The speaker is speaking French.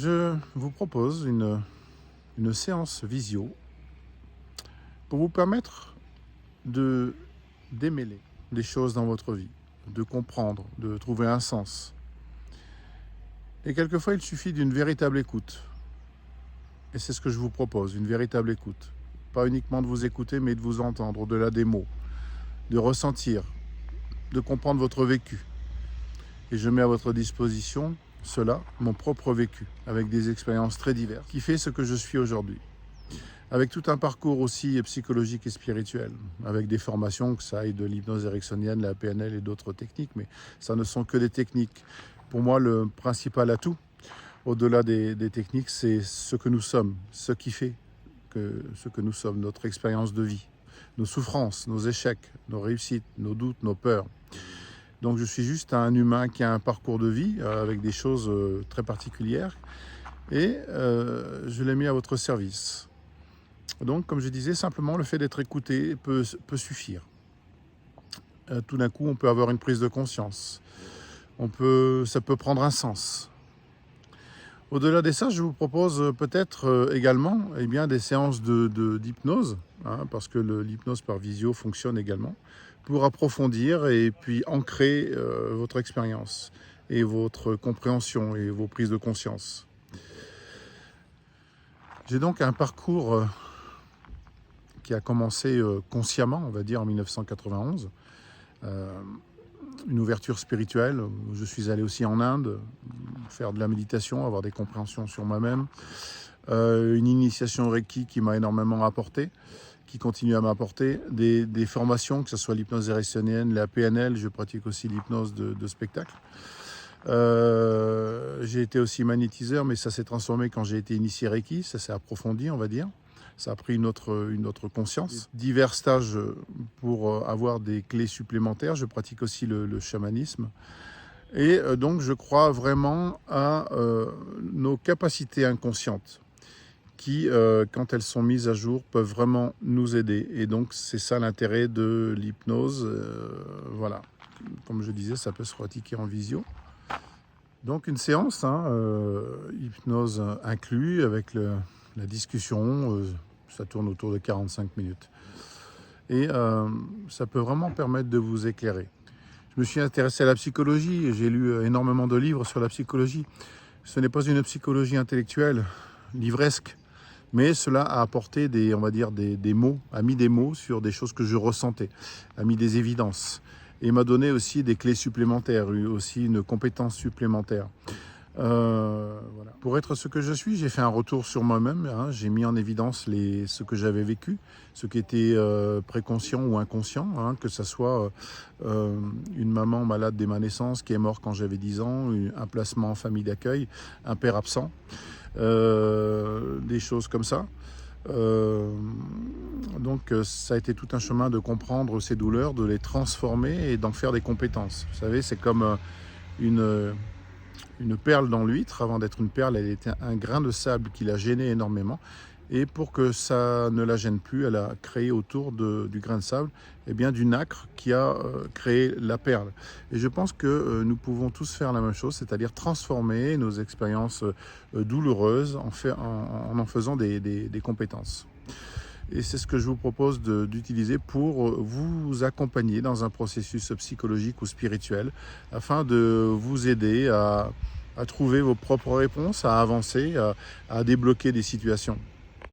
Je vous propose une séance visio pour vous permettre de démêler des choses dans votre vie, de comprendre, de trouver un sens. Et quelquefois, il suffit d'une véritable écoute. Et c'est ce que je vous propose, une véritable écoute. Pas uniquement de vous écouter, mais de vous entendre au-delà des mots, de ressentir, de comprendre votre vécu. Et je mets à votre disposition cela, mon propre vécu, avec des expériences très diverses, qui fait ce que je suis aujourd'hui. Avec tout un parcours aussi psychologique et spirituel, avec des formations, que ça aille de l'hypnose ericksonienne, la PNL et d'autres techniques, mais ça ne sont que des techniques. Pour moi, le principal atout, au-delà des techniques, c'est ce que nous sommes, ce qui fait ce que nous sommes, notre expérience de vie, nos souffrances, nos échecs, nos réussites, nos doutes, nos peurs. Donc je suis juste un humain qui a un parcours de vie avec des choses très particulières et je l'ai mis à votre service. Donc comme je disais, simplement le fait d'être écouté peut suffire. Tout d'un coup, on peut avoir une prise de conscience. Ça peut prendre un sens. Au-delà de ça, je vous propose peut-être également des séances d'hypnose, parce que l'hypnose par visio fonctionne également, pour approfondir et puis ancrer votre expérience et votre compréhension et vos prises de conscience. J'ai donc un parcours qui a commencé consciemment, on va dire, en 1991. Une ouverture spirituelle. Je suis allé aussi en Inde faire de la méditation, avoir des compréhensions sur moi-même. Une initiation au Reiki qui m'a énormément apporté, qui continue à m'apporter. Des formations, que ce soit l'hypnose ericksonienne, la PNL, je pratique aussi l'hypnose de spectacle. J'ai été aussi magnétiseur, mais ça s'est transformé quand j'ai été initié Reiki, ça s'est approfondi, on va dire. Ça a pris une autre conscience. Divers stages pour avoir des clés supplémentaires. Je pratique aussi le chamanisme. Et donc, je crois vraiment à nos capacités inconscientes qui, quand elles sont mises à jour, peuvent vraiment nous aider. Et donc, c'est ça l'intérêt de l'hypnose. Voilà. Comme je disais, ça peut se pratiquer en visio. Donc, une séance, hypnose inclus, avec la discussion. Ça tourne autour de 45 minutes. Et ça peut vraiment permettre de vous éclairer. Je me suis intéressé à la psychologie et j'ai lu énormément de livres sur la psychologie. Ce n'est pas une psychologie intellectuelle, livresque, mais cela a apporté des mots, a mis des mots sur des choses que je ressentais, a mis des évidences et m'a donné aussi des clés supplémentaires, aussi une compétence supplémentaire. Voilà. Pour être ce que je suis, j'ai fait un retour sur moi-même, j'ai mis en évidence ce que j'avais vécu, ce qui était préconscient ou inconscient, que ce soit une maman malade dès ma naissance qui est morte quand j'avais 10 ans, un placement en famille d'accueil, un père absent, des choses comme ça. Donc ça a été tout un chemin de comprendre ces douleurs, de les transformer et d'en faire des compétences. Vous savez, c'est comme une perle dans l'huître. Avant d'être une perle, elle était un grain de sable qui la gênait énormément. Et pour que ça ne la gêne plus, elle a créé autour du grain de sable du nacre qui a créé la perle. Et je pense que nous pouvons tous faire la même chose, c'est-à-dire transformer nos expériences douloureuses en faisant des compétences. Et c'est ce que je vous propose d'utiliser pour vous accompagner dans un processus psychologique ou spirituel afin de vous aider à trouver vos propres réponses, à avancer, à débloquer des situations.